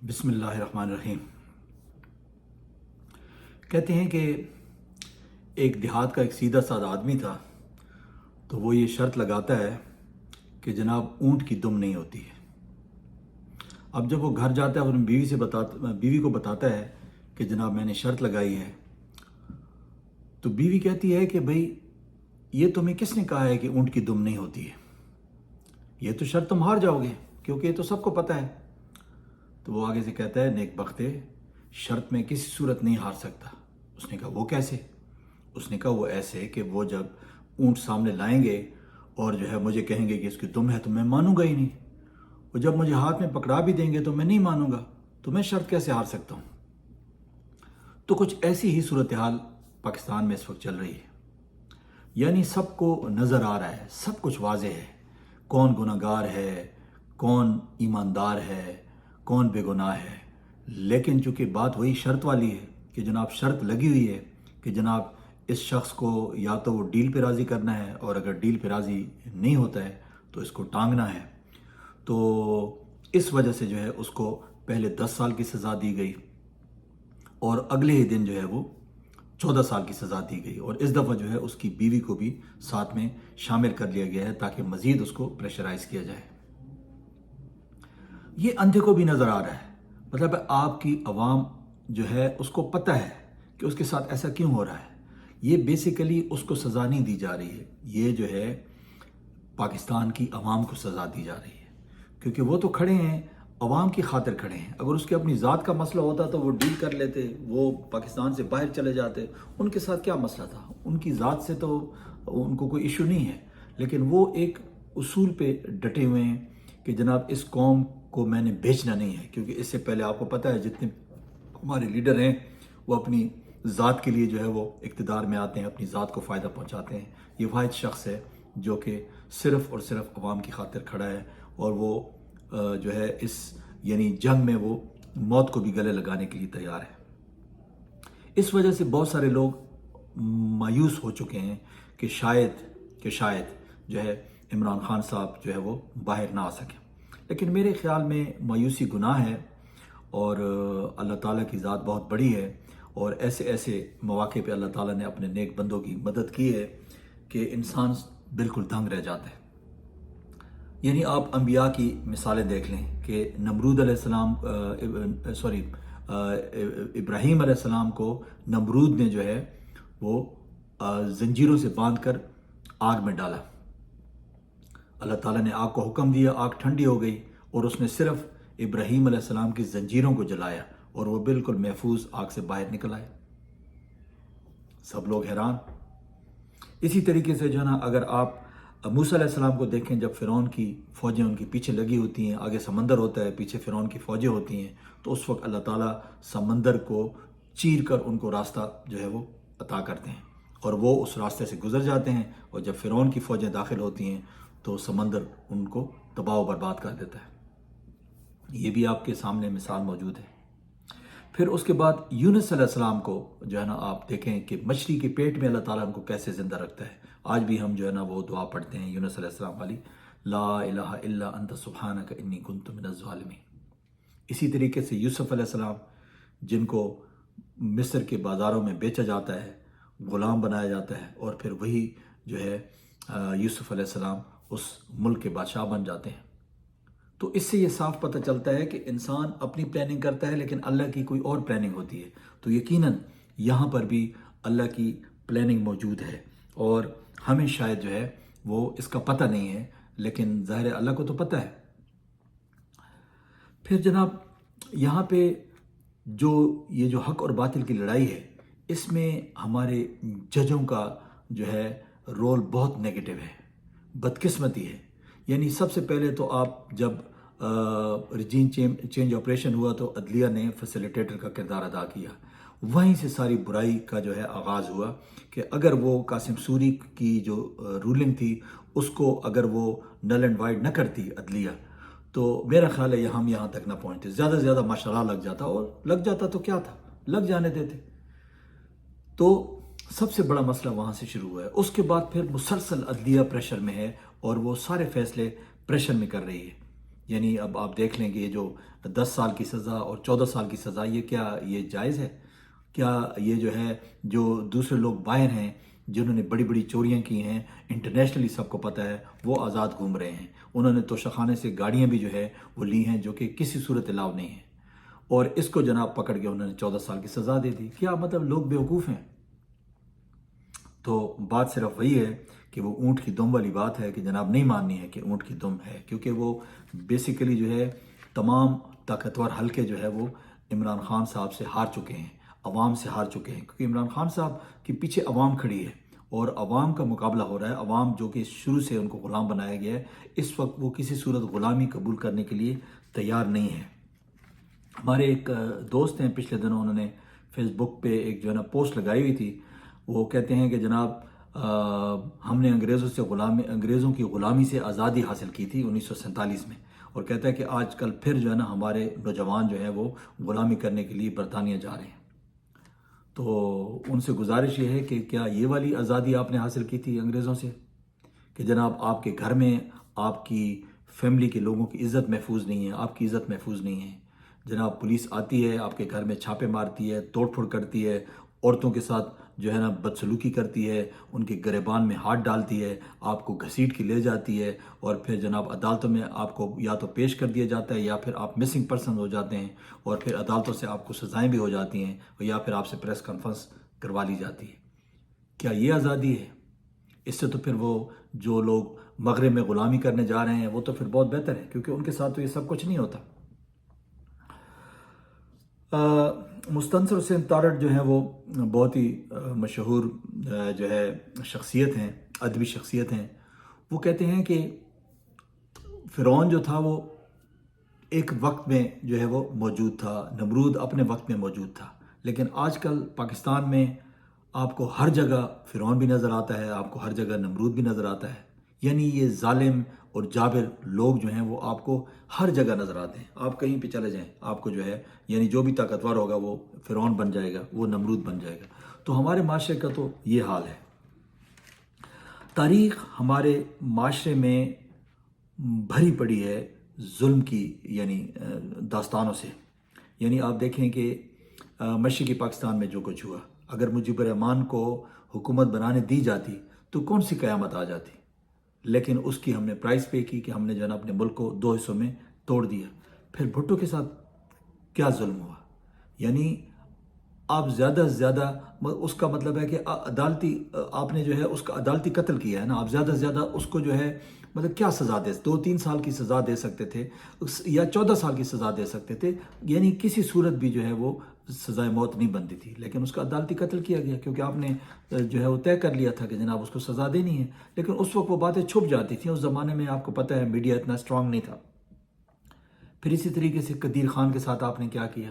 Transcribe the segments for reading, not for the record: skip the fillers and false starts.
بسم اللہ الرحمن الرحیم۔ کہتے ہیں کہ ایک دیہات کا ایک سیدھا سادہ آدمی تھا، تو وہ یہ شرط لگاتا ہے کہ جناب اونٹ کی دم نہیں ہوتی ہے۔ اب جب وہ گھر جاتا ہے اور بیوی کو بتاتا ہے کہ جناب میں نے شرط لگائی ہے، تو بیوی کہتی ہے کہ بھئی یہ تمہیں کس نے کہا ہے کہ اونٹ کی دم نہیں ہوتی ہے؟ یہ تو شرط تم ہار جاؤ گے، کیونکہ یہ تو سب کو پتہ ہے۔ تو وہ آگے سے کہتا ہے نیک بختے، شرط میں کسی صورت نہیں ہار سکتا۔ اس نے کہا وہ کیسے؟ اس نے کہا وہ ایسے کہ وہ جب اونٹ سامنے لائیں گے اور مجھے کہیں گے کہ اس کی دم ہے تو میں مانوں گا ہی نہیں، وہ جب مجھے ہاتھ میں پکڑا بھی دیں گے تو میں نہیں مانوں گا، تو میں شرط کیسے ہار سکتا ہوں؟ تو کچھ ایسی ہی صورتحال پاکستان میں اس وقت چل رہی ہے، یعنی سب کو نظر آ رہا ہے، سب کچھ واضح ہے، کون گناہگار ہے، کون ایماندار ہے، کون بے گناہ ہے، لیکن چونکہ بات وہی شرط والی ہے کہ جناب شرط لگی ہوئی ہے کہ جناب اس شخص کو یا تو وہ ڈیل پہ راضی کرنا ہے، اور اگر ڈیل پہ راضی نہیں ہوتا ہے تو اس کو ٹانگنا ہے۔ تو اس وجہ سے اس کو پہلے 10 سال کی سزا دی گئی، اور اگلے ہی دن وہ 14 سال کی سزا دی گئی، اور اس دفعہ اس کی بیوی کو بھی ساتھ میں شامل کر لیا گیا ہے تاکہ مزید اس کو پریشرائز کیا جائے۔ یہ اندھے کو بھی نظر آ رہا ہے، مطلب آپ کی عوام اس کو پتہ ہے کہ اس کے ساتھ ایسا کیوں ہو رہا ہے۔ یہ بیسیکلی اس کو سزا نہیں دی جا رہی ہے، یہ پاکستان کی عوام کو سزا دی جا رہی ہے، کیونکہ وہ تو کھڑے ہیں، عوام کی خاطر کھڑے ہیں۔ اگر اس کے اپنی ذات کا مسئلہ ہوتا تو وہ ڈیل کر لیتے، وہ پاکستان سے باہر چلے جاتے، ان کے ساتھ کیا مسئلہ تھا؟ ان کی ذات سے تو ان کو کوئی ایشو نہیں ہے، لیکن وہ ایک اصول پہ ڈٹے ہوئے ہیں کہ جناب اس قوم کو میں نے بیچنا نہیں ہے، کیونکہ اس سے پہلے آپ کو پتہ ہے جتنے ہمارے لیڈر ہیں وہ اپنی ذات کے لیے وہ اقتدار میں آتے ہیں، اپنی ذات کو فائدہ پہنچاتے ہیں۔ یہ واحد شخص ہے جو کہ صرف اور صرف عوام کی خاطر کھڑا ہے، اور وہ اس جنگ میں وہ موت کو بھی گلے لگانے کے لیے تیار ہے۔ اس وجہ سے بہت سارے لوگ مایوس ہو چکے ہیں کہ شاید عمران خان صاحب وہ باہر نہ آ سکیں، لیکن میرے خیال میں مایوسی گناہ ہے، اور اللہ تعالیٰ کی ذات بہت بڑی ہے، اور ایسے مواقع پہ اللہ تعالیٰ نے اپنے نیک بندوں کی مدد کی ہے کہ انسان بالکل دنگ رہ جاتا ہے۔ یعنی آپ انبیاء کی مثالیں دیکھ لیں کہ نمرود علیہ السلام ابراہیم علیہ السلام کو نمرود نے وہ زنجیروں سے باندھ کر آگ میں ڈالا۔ اللہ تعالیٰ نے آگ کو حکم دیا، آگ ٹھنڈی ہو گئی، اور اس نے صرف ابراہیم علیہ السلام کی زنجیروں کو جلایا، اور وہ بالکل محفوظ آگ سے باہر نکل آئے۔ سب لوگ حیران۔ اسی طریقے سے اگر آپ موسیٰ علیہ السلام کو دیکھیں، جب فرعون کی فوجیں ان کے پیچھے لگی ہوتی ہیں، آگے سمندر ہوتا ہے، پیچھے فرعون کی فوجیں ہوتی ہیں، تو اس وقت اللہ تعالیٰ سمندر کو چیر کر ان کو راستہ وہ عطا کرتے ہیں، اور وہ اس راستے سے گزر جاتے ہیں، اور جب فرعون کی فوجیں داخل ہوتی ہیں تو سمندر ان کو تباہ و برباد کر دیتا ہے۔ یہ بھی آپ کے سامنے مثال موجود ہے۔ پھر اس کے بعد یونس علیہ السلام کو آپ دیکھیں کہ مچھلی کے پیٹ میں اللہ تعالیٰ ان کو کیسے زندہ رکھتا ہے۔ آج بھی ہم وہ دعا پڑھتے ہیں یونس علیہ السلام والی، لا الہ الا انت سبحانک انی کنت من الظالمین۔ اسی طریقے سے یوسف علیہ السلام، جن کو مصر کے بازاروں میں بیچا جاتا ہے، غلام بنایا جاتا ہے، اور پھر وہی یوسف علیہ السلام اس ملک کے بادشاہ بن جاتے ہیں۔ تو اس سے یہ صاف پتہ چلتا ہے کہ انسان اپنی پلاننگ کرتا ہے، لیکن اللہ کی کوئی اور پلاننگ ہوتی ہے۔ تو یقیناً یہاں پر بھی اللہ کی پلاننگ موجود ہے، اور ہمیں شاید وہ اس کا پتہ نہیں ہے، لیکن ظاہر ہے اللہ کو تو پتہ ہے۔ پھر جناب یہاں پہ یہ حق اور باطل کی لڑائی ہے، اس میں ہمارے ججوں کا رول بہت نیگیٹو ہے، بدقسمتی ہے۔ یعنی سب سے پہلے تو آپ جب رجیم چینج آپریشن ہوا تو عدلیہ نے فیسیلیٹیٹر کا کردار ادا کیا، وہیں سے ساری برائی کا آغاز ہوا کہ اگر وہ قاسم سوری کی جو رولنگ تھی اس کو اگر وہ نل اینڈ وائڈ نہ کرتی عدلیہ، تو میرا خیال ہے ہم یہاں تک نہ پہنچتے۔ زیادہ سے زیادہ ماشاءاللہ لگ جاتا، اور لگ جاتا تو کیا تھا، لگ جانے دیتے۔ تو سب سے بڑا مسئلہ وہاں سے شروع ہوا ہے۔ اس کے بعد پھر مسلسل عدلیہ پریشر میں ہے، اور وہ سارے فیصلے پریشر میں کر رہی ہے۔ یعنی اب آپ دیکھ لیں کہ یہ جو 10 سال کی سزا اور 14 سال کی سزا، یہ کیا یہ جائز ہے؟ کیا یہ جو ہے جو دوسرے لوگ باہر ہیں جنہوں نے بڑی بڑی چوریاں کی ہیں، انٹرنیشنلی سب کو پتہ ہے، وہ آزاد گھوم رہے ہیں، انہوں نے توشخانے سے گاڑیاں بھی جو ہے وہ لی ہیں جو کہ کسی صورت الاؤ نہیں ہے، اور اس کو جناب پکڑ کے انہوں نے 14 سال کی سزا دے دی؟ کیا مطلب لوگ بیوقوف ہیں؟ تو بات صرف وہی ہے کہ وہ اونٹ کی دم والی بات ہے کہ جناب نہیں ماننی ہے کہ اونٹ کی دم ہے، کیونکہ وہ بیسیکلی جو ہے تمام طاقتور حلقے جو ہے وہ عمران خان صاحب سے ہار چکے ہیں، عوام سے ہار چکے ہیں، کیونکہ عمران خان صاحب کے پیچھے عوام کھڑی ہے اور عوام کا مقابلہ ہو رہا ہے۔ عوام جو کہ شروع سے ان کو غلام بنایا گیا ہے، اس وقت وہ کسی صورت غلامی قبول کرنے کے لیے تیار نہیں ہے۔ ہمارے ایک دوست ہیں، پچھلے دنوں انہوں نے فیس بک پہ ایک جو ہے نا پوسٹ لگائی ہوئی تھی، وہ کہتے ہیں کہ جناب ہم نے انگریزوں کی غلامی سے آزادی حاصل کی تھی 1947 میں، اور کہتا ہے کہ آج کل پھر جو ہے نا ہمارے نوجوان جو ہیں وہ غلامی کرنے کے لیے برطانیہ جا رہے ہیں۔ تو ان سے گزارش یہ ہے کہ کیا یہ والی آزادی آپ نے حاصل کی تھی انگریزوں سے کہ جناب آپ کے گھر میں آپ کی فیملی کے لوگوں کی عزت محفوظ نہیں ہے، آپ کی عزت محفوظ نہیں ہے، جناب پولیس آتی ہے آپ کے گھر میں چھاپے مارتی ہے، توڑ پھوڑ کرتی ہے، عورتوں کے ساتھ جو ہے نا بدسلوکی کرتی ہے، ان کے گریبان میں ہاتھ ڈالتی ہے، آپ کو گھسیٹ کے لے جاتی ہے، اور پھر جناب عدالتوں میں آپ کو یا تو پیش کر دیا جاتا ہے یا پھر آپ مسنگ پرسن ہو جاتے ہیں، اور پھر عدالتوں سے آپ کو سزائیں بھی ہو جاتی ہیں، اور یا پھر آپ سے پریس کانفرنس کروا لی جاتی ہے۔ کیا یہ آزادی ہے؟ اس سے تو پھر وہ جو لوگ مغرب میں غلامی کرنے جا رہے ہیں وہ تو پھر بہت بہتر ہے، کیونکہ ان کے ساتھ تو یہ سب کچھ نہیں ہوتا۔ مستنصر حسین تارڑ جو ہیں وہ بہت ہی مشہور جو ہے شخصیت ہیں، ادبی شخصیت ہیں۔ وہ کہتے ہیں کہ فرعون جو تھا وہ ایک وقت میں جو ہے وہ موجود تھا، نمرود اپنے وقت میں موجود تھا، لیکن آج کل پاکستان میں آپ کو ہر جگہ فرعون بھی نظر آتا ہے، آپ کو ہر جگہ نمرود بھی نظر آتا ہے، یعنی یہ ظالم اور جابر لوگ جو ہیں وہ آپ کو ہر جگہ نظر آتے ہیں۔ آپ کہیں پہ چلے جائیں آپ کو جو ہے یعنی جو بھی طاقتور ہوگا وہ فرعون بن جائے گا، وہ نمرود بن جائے گا۔ تو ہمارے معاشرے کا تو یہ حال ہے۔ تاریخ ہمارے معاشرے میں بھری پڑی ہے ظلم کی یعنی داستانوں سے۔ یعنی آپ دیکھیں کہ مشرقی پاکستان میں جو کچھ ہوا، اگر مجیب الرحمان کو حکومت بنانے دی جاتی تو کون سی قیامت آ جاتی، لیکن اس کی ہم نے پرائز پے کی کہ ہم نے جو ہے نا اپنے ملک کو 2 حصوں میں توڑ دیا۔ پھر بھٹو کے ساتھ کیا ظلم ہوا؟ یعنی آپ زیادہ سے زیادہ اس کا مطلب ہے کہ عدالتی آپ نے جو ہے اس کا عدالتی قتل کیا ہے نا، آپ زیادہ سے زیادہ اس کو جو ہے مطلب کیا سزا دے، 2-3 سال کی سزا دے سکتے تھے یا 14 سال کی سزا دے سکتے تھے، یعنی کسی صورت بھی جو ہے وہ سزائے موت نہیں بنتی تھی، لیکن اس کا عدالتی قتل کیا گیا کیونکہ آپ نے جو ہے وہ طے کر لیا تھا کہ جناب اس کو سزا دینی ہے۔ لیکن اس وقت وہ باتیں چھپ جاتی تھیں، اس زمانے میں آپ کو پتہ ہے میڈیا اتنا اسٹرانگ نہیں تھا۔ پھر اسی طریقے سے قدیر خان کے ساتھ آپ نے کیا کیا؟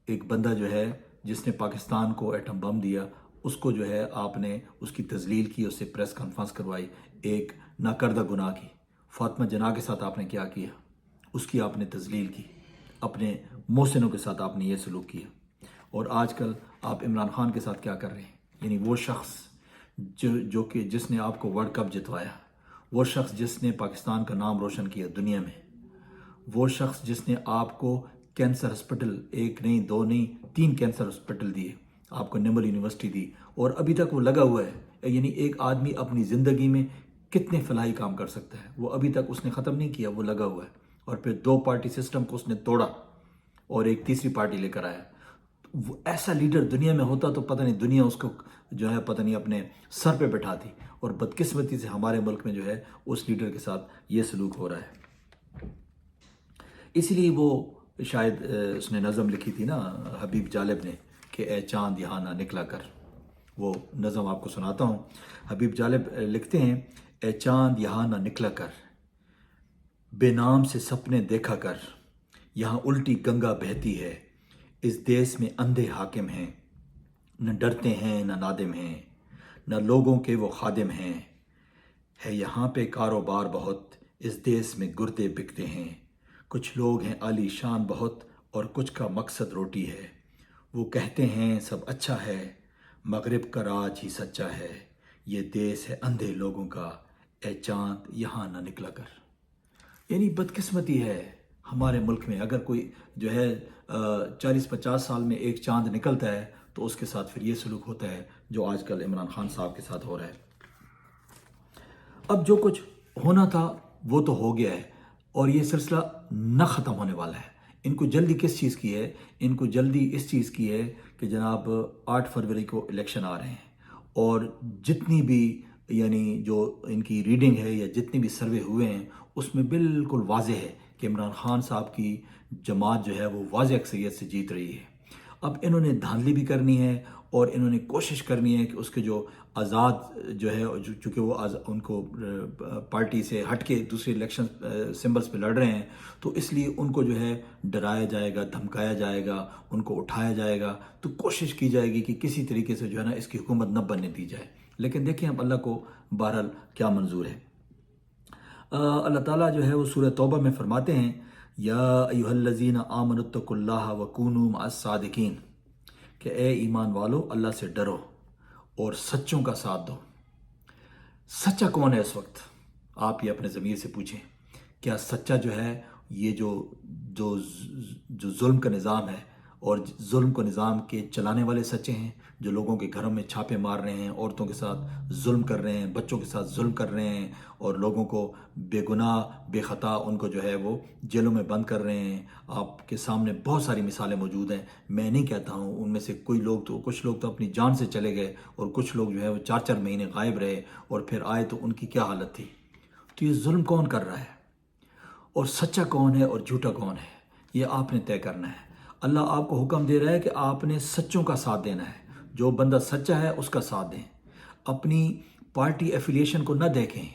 ایک بندہ جو ہے جس نے پاکستان کو ایٹم بم دیا، اس کو جو ہے آپ نے اس کی تذلیل کی، اس سے پریس کانفرنس کروائی، ایک ناکردہ گناہ کی۔ فاطمہ جناح کے ساتھ آپ نے کیا کیا؟ اس کی آپ نے تذلیل کی، اپنے محسنوں کے ساتھ آپ نے یہ سلوک کیا۔ اور آج کل آپ عمران خان کے ساتھ کیا کر رہے ہیں؟ یعنی وہ شخص جو کہ جس نے آپ کو ورلڈ کپ جتوایا، وہ شخص جس نے پاکستان کا نام روشن کیا دنیا میں، وہ شخص جس نے آپ کو کینسر ہسپٹل 1 نہیں 2 نہیں 3 کینسر ہسپٹل دیے، آپ کو نمبل یونیورسٹی دی، اور ابھی تک وہ لگا ہوا ہے۔ یعنی ایک آدمی اپنی زندگی میں کتنے فلاحی کام کر سکتا ہے، وہ ابھی تک اس نے ختم نہیں کیا، وہ لگا ہوا ہے۔ اور پھر 2 پارٹی سسٹم کو اس نے توڑا اور ایک تیسری پارٹی لے کر آیا۔ وہ ایسا لیڈر دنیا میں ہوتا تو پتہ نہیں دنیا اس کو جو ہے پتہ نہیں اپنے سر پہ بٹھاتی، اور بدقسمتی سے ہمارے ملک میں جو ہے اس لیڈر کے ساتھ یہ سلوک ہو رہا ہے۔ اسی لیے وہ شاید اس نے نظم لکھی تھی نا حبیب جالب نے کہ اے چاند یہاں نہ نکلا کر، وہ نظم آپ کو سناتا ہوں۔ حبیب جالب لکھتے ہیں، اے چاند یہاں نہ نکلا کر، بے نام سے سپنے دیکھا کر، یہاں الٹی گنگا بہتی ہے، اس دیس میں اندھے حاکم ہیں، نہ ڈرتے ہیں نہ نادم ہیں، نہ لوگوں کے وہ خادم ہیں، ہے یہاں پہ کاروبار بہت، اس دیس میں گردے بکتے ہیں، کچھ لوگ ہیں عالی شان بہت اور کچھ کا مقصد روٹی ہے، وہ کہتے ہیں سب اچھا ہے، مغرب کا راج ہی سچا ہے، یہ دیس ہے اندھے لوگوں کا، اے چاند یہاں نہ نکلا کر۔ یعنی بدقسمتی ہے ہمارے ملک میں، اگر کوئی جو ہے 40-50 سال میں ایک چاند نکلتا ہے تو اس کے ساتھ پھر یہ سلوک ہوتا ہے جو آج کل عمران خان صاحب کے ساتھ ہو رہا ہے۔ اب جو کچھ ہونا تھا وہ تو ہو گیا ہے، اور یہ سلسلہ نہ ختم ہونے والا ہے۔ ان کو جلدی کس چیز کی ہے؟ ان کو جلدی اس چیز کی ہے کہ جناب 8 فروری کو الیکشن آ رہے ہیں، اور جتنی بھی یعنی جو ان کی ریڈنگ ہے یا جتنے بھی سروے ہوئے ہیں اس میں بالکل واضح ہے کہ عمران خان صاحب کی جماعت جو ہے وہ واضح اکثریت سے جیت رہی ہے۔ اب انہوں نے دھاندلی بھی کرنی ہے، اور انہوں نے کوشش کرنی ہے کہ اس کے جو آزاد جو ہے، چونکہ وہ ان کو پارٹی سے ہٹ کے دوسرے الیکشن سمبلز پہ لڑ رہے ہیں، تو اس لیے ان کو جو ہے ڈرایا جائے گا، دھمکایا جائے گا، ان کو اٹھایا جائے گا، تو کوشش کی جائے گی کہ کسی طریقے سے جو ہے نا اس کی حکومت نہ بننے دی جائے۔ لیکن دیکھیں اب اللہ کو بہرحال کیا منظور ہے۔ اللہ تعالیٰ جو ہے وہ سورہ توبہ میں فرماتے ہیں، یا ایھا الذین آمنوا اتقوا اللہ وکونوا مع الصادقین، کہ اے ایمان والو اللہ سے ڈرو اور سچوں کا ساتھ دو۔ سچا کون ہے اس وقت؟ آپ یہ اپنے ضمیر سے پوچھیں، کیا سچا جو ہے یہ جو ظلم کا نظام ہے، اور ظلم کو نظام کے چلانے والے سچے ہیں، جو لوگوں کے گھروں میں چھاپے مار رہے ہیں، عورتوں کے ساتھ ظلم کر رہے ہیں، بچوں کے ساتھ ظلم کر رہے ہیں، اور لوگوں کو بے گناہ بے خطا ان کو جو ہے وہ جیلوں میں بند کر رہے ہیں؟ آپ کے سامنے بہت ساری مثالیں موجود ہیں، میں نہیں کہتا ہوں ان میں سے کچھ لوگ تو اپنی جان سے چلے گئے، اور کچھ لوگ جو ہے وہ 4 مہینے غائب رہے، اور پھر آئے تو ان کی کیا حالت تھی۔ تو یہ ظلم کون کر رہا ہے، اور سچا کون ہے اور جھوٹا کون ہے، یہ آپ نے طے کرنا ہے۔ اللہ آپ کو حکم دے رہا ہے کہ آپ نے سچوں کا ساتھ دینا ہے، جو بندہ سچا ہے اس کا ساتھ دیں۔ اپنی پارٹی ایفیلیشن کو نہ دیکھیں،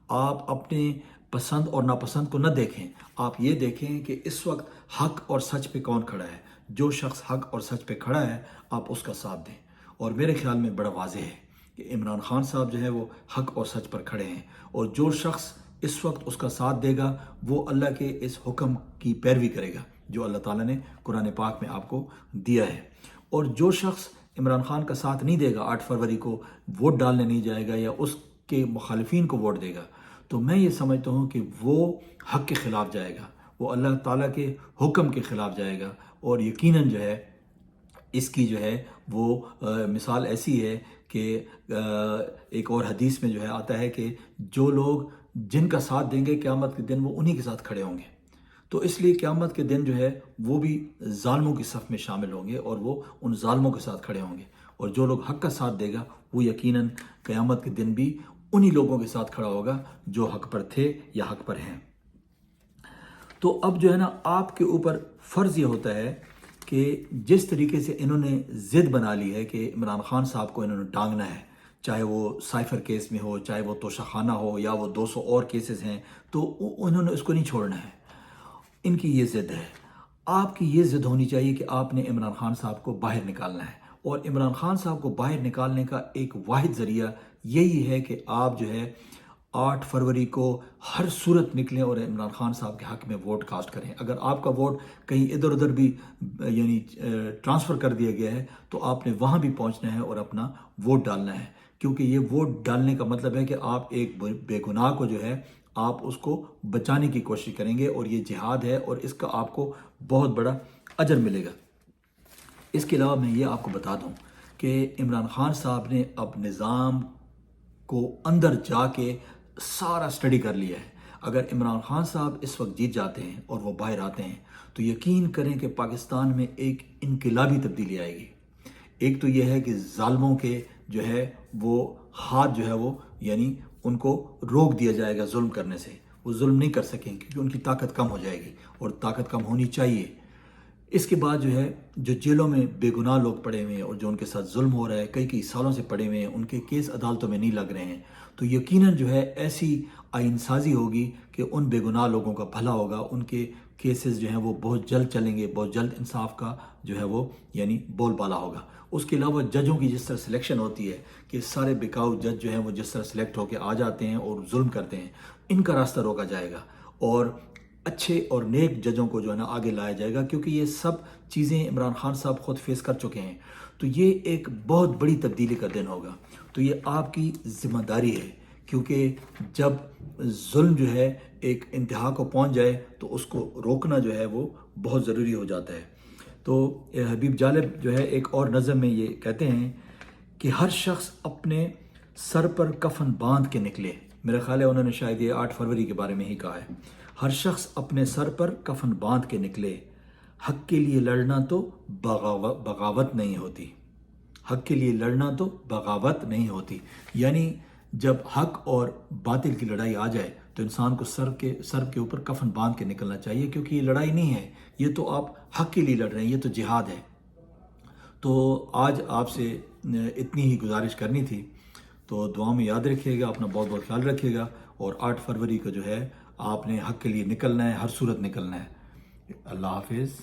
آپ اپنے پسند اور ناپسند کو نہ دیکھیں، آپ یہ دیکھیں کہ اس وقت حق اور سچ پہ کون کھڑا ہے۔ جو شخص حق اور سچ پہ کھڑا ہے آپ اس کا ساتھ دیں، اور میرے خیال میں بڑا واضح ہے کہ عمران خان صاحب جو ہے وہ حق اور سچ پر کھڑے ہیں، اور جو شخص اس وقت اس کا ساتھ دے گا وہ اللہ کے اس حکم کی پیروی کرے گا جو اللہ تعالیٰ نے قرآن پاک میں آپ کو دیا ہے۔ اور جو شخص عمران خان کا ساتھ نہیں دے گا، 8 فروری کو ووٹ ڈالنے نہیں جائے گا یا اس کے مخالفین کو ووٹ دے گا، تو میں یہ سمجھتا ہوں کہ وہ حق کے خلاف جائے گا، وہ اللہ تعالیٰ کے حکم کے خلاف جائے گا، اور یقیناً جو ہے اس کی جو ہے وہ مثال ایسی ہے کہ ایک اور حدیث میں جو ہے آتا ہے کہ جو لوگ جن کا ساتھ دیں گے قیامت کے دن وہ انہی کے ساتھ کھڑے ہوں گے۔ تو اس لیے قیامت کے دن جو ہے وہ بھی ظالموں کی صف میں شامل ہوں گے، اور وہ ان ظالموں کے ساتھ کھڑے ہوں گے، اور جو لوگ حق کا ساتھ دے گا وہ یقیناً قیامت کے دن بھی انہی لوگوں کے ساتھ کھڑا ہوگا جو حق پر تھے یا حق پر ہیں۔ تو اب جو ہے نا آپ کے اوپر فرض یہ ہوتا ہے کہ جس طریقے سے انہوں نے ضد بنا لی ہے کہ عمران خان صاحب کو انہوں نے ٹانگنا ہے، چاہے وہ سائفر کیس میں ہو، چاہے وہ توشہ خانہ ہو، یا وہ 200 اور کیسز ہیں، تو انہوں نے اس کو نہیں چھوڑنا ہے۔ ان کی یہ ضد ہے، آپ کی یہ ضد ہونی چاہیے کہ آپ نے عمران خان صاحب کو باہر نکالنا ہے، اور عمران خان صاحب کو باہر نکالنے کا ایک واحد ذریعہ یہی ہے کہ آپ جو ہے 8 فروری کو ہر صورت نکلیں اور عمران خان صاحب کے حق میں ووٹ کاسٹ کریں۔ اگر آپ کا ووٹ کہیں ادھر ادھر بھی یعنی ٹرانسفر کر دیا گیا ہے تو آپ نے وہاں بھی پہنچنا ہے اور اپنا ووٹ ڈالنا ہے، کیونکہ یہ ووٹ ڈالنے کا مطلب ہے کہ آپ ایک بے گناہ کو جو ہے آپ اس کو بچانے کی کوشش کریں گے، اور یہ جہاد ہے، اور اس کا آپ کو بہت بڑا اجر ملے گا۔ اس کے علاوہ میں یہ آپ کو بتا دوں کہ عمران خان صاحب نے اب نظام کو اندر جا کے سارا سٹڈی کر لیا ہے۔ اگر عمران خان صاحب اس وقت جیت جاتے ہیں اور وہ باہر آتے ہیں تو یقین کریں کہ پاکستان میں ایک انقلابی تبدیلی آئے گی۔ ایک تو یہ ہے کہ ظالموں کے جو ہے وہ ہاتھ جو ہے وہ یعنی ان کو روک دیا جائے گا ظلم کرنے سے، وہ ظلم نہیں کر سکیں کیونکہ ان کی طاقت کم ہو جائے گی، اور طاقت کم ہونی چاہیے۔ اس کے بعد جو ہے جو جیلوں میں بے گناہ لوگ پڑے ہوئے ہیں اور جو ان کے ساتھ ظلم ہو رہا ہے، کئی سالوں سے پڑے ہوئے ہیں، ان کے کیس عدالتوں میں نہیں لگ رہے ہیں، تو یقیناً جو ہے ایسی آئین سازی ہوگی کہ ان بے گناہ لوگوں کا بھلا ہوگا، ان کے کیسز جو ہیں وہ بہت جلد چلیں گے، بہت جلد انصاف کا جو ہے وہ یعنی بول بالا ہوگا۔ اس کے علاوہ ججوں کی جس طرح سلیکشن ہوتی ہے کہ سارے بکاؤ جج جو ہیں وہ جس طرح سلیکٹ ہو کے آ جاتے ہیں اور ظلم کرتے ہیں، ان کا راستہ روکا جائے گا، اور اچھے اور نیک ججوں کو جو ہے نا آگے لایا جائے گا، کیونکہ یہ سب چیزیں عمران خان صاحب خود فیس کر چکے ہیں۔ تو یہ ایک بہت بڑی تبدیلی کا دن ہوگا۔ تو یہ آپ کی ذمہ داری ہے کیونکہ جب ظلم جو ہے ایک انتہا کو پہنچ جائے تو اس کو روکنا جو ہے وہ بہت ضروری ہو جاتا ہے۔ تو حبیب جالب جو ہے ایک اور نظم میں یہ کہتے ہیں کہ ہر شخص اپنے سر پر کفن باندھ کے نکلے۔ میرا خیال ہے انہوں نے شاید یہ 8 فروری کے بارے میں ہی کہا ہے۔ ہر شخص اپنے سر پر کفن باندھ کے نکلے، حق کے لیے لڑنا تو بغاوت نہیں ہوتی۔ حق کے لیے لڑنا تو بغاوت نہیں ہوتی، یعنی جب حق اور باطل کی لڑائی آ جائے تو انسان کو سر کے اوپر کفن باندھ کے نکلنا چاہیے، کیونکہ یہ لڑائی نہیں ہے، یہ تو آپ حق کے لیے لڑ رہے ہیں، یہ تو جہاد ہے۔ تو آج آپ سے اتنی ہی گزارش کرنی تھی، تو دعا میں یاد رکھیے گا، اپنا بہت بہت خیال رکھیے گا، اور 8 فروری کو جو ہے آپ نے حق کے لیے نکلنا ہے، ہر صورت نکلنا ہے۔ اللہ حافظ۔